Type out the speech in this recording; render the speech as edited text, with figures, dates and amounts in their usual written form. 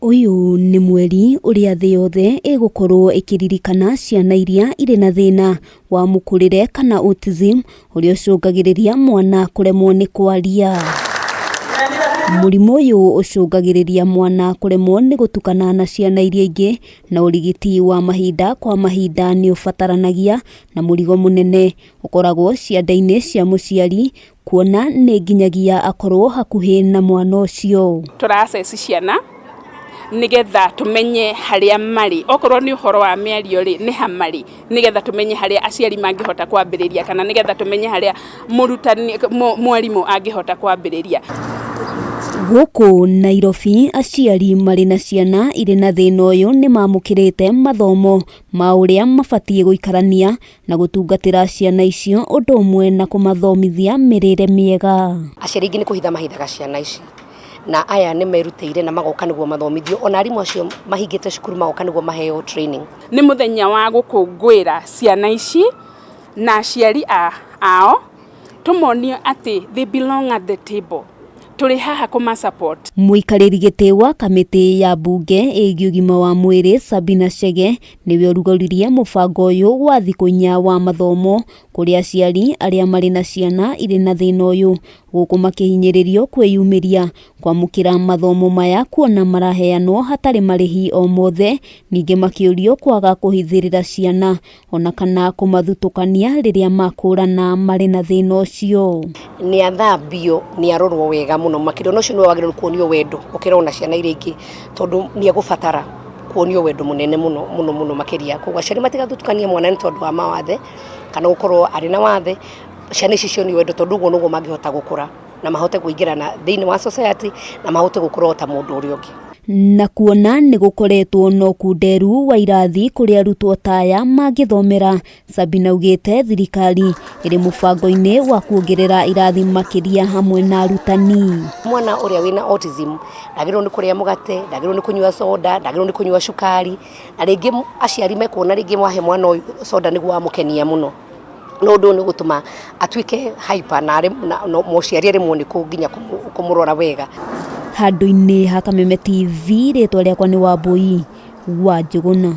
Uyu ni mweri uria thĩ yothe ĩgũkorwo ĩkĩririkana ciana iria irĩ na thĩna wa mũkũrĩre kana autism ũrĩa ũcũngagĩrĩria mwana kũremwo nĩ kwaria. Mũrimũ ũyũ ũcũngagĩrĩria mwana kũremwo nĩ gũtukana na ciana iria ingĩ, na ũrigiti wa mahinda kwa mahinda nĩ ũbataranagia, na mũrigo mũnene ũkoragwo ciande-inĩ cia mũciari, kuona nĩ nginyagia akorwo hakuhĩ na mwana ũcio. Tũraceci ciana nigetha tumenye haria mari, okorwo ni uhoro wa mĩario ri ni hamari, nigetha tumenye haria aciari mangihota kwambĩrĩria, kana nigetha tumenye haria murutani mwarimu angihota kwambĩrĩria. Gũkũ Nairobi, aciari marĩ na ciana irĩ na thĩna ũyũ nĩ mamũkĩrĩte mathomo ma ũrĩa mabatiĩ gũikarania na gũtungatĩra ciana icio, ũndũ ũmwe na kũmathomithia mĩrĩre mĩega. Aciari aingĩ nĩ kũhitha mahithaga ciana ici, na aya nĩ merutĩire na magoka nĩguo mathomithio, ona arimũ acio mahingĩte cukuru magoka nĩguo maheo training. Nĩ mũthenya wa gũkũngũĩra ciana ici na aciari ao, tũmonio atĩ they belong at the table. Tũrĩ haha kũma support. Mũikarĩri gĩtĩ wa kamĩtĩ ya mbunge ĩgiĩ ũgima wa mwĩrĩ Sabina Chege nĩwe ũrugũririe mũbango ũyũ wa thikũ 4 wa mathomo kũrĩ aciari arĩa marĩ na ciana irĩ na thĩna ũyũ, gũkũ makĩhinyĩrĩrio kwĩyumĩria kwamũkĩra mathomo maya, kuona maraheanwo hatarĩ marĩhi o mothe, ningĩ makĩũrio kwaga kũhithĩrĩra ciana ona kana kũmathutũkania rĩrĩa makũrana marĩ na thĩna ũcio. Nĩ athambio, nĩ arorwo wega mũno makĩria, na ũcio nĩ wagĩrĩirwo kuonio wendo ũkĩra ona ciana iria ingĩ, tondũ nĩ egũbatara kuonio wendo mũnene mũno makĩria. Koguo aciari matigathutũkanie mwana nĩ tondũ wa mawathe kana gũkorwo arĩ na wathe. Ciana ici cionio wendo, tondũ ũguo nĩguo mangĩhota gũkũra na mahote kũingĩrana thĩinĩ wa society na mahote gũkũra ta mũndũ ũrĩa ũngĩ. Na kuona nĩ gũkoretwo na ũkunderu wa irathi kũrĩa arutwo taya mangĩthomera, Sabina augĩte thirikari ĩrĩ mũbango-inĩ wa kuongerera irathi makĩria hamwe na arutani. Mwana ũrĩa wĩna autism ndagĩrĩirwo nĩ kũrĩa mũgate, ndagĩrĩirwo nĩ kũnyua soda, ndagĩrĩirwo nĩ kũnyua cukari, na rĩngĩ aciari mekuona rĩngĩ wahe mwana ũyũ soda nĩguo wamũkenia mũno, no ũndũ nĩ gũtũma atuĩke hyper na mũciari arĩmwo nĩ nginya kũmũrora wega. Handũ-inĩ ha Kameme TV, rĩtwa rĩakwa nĩ Wambui wa Njũgũna.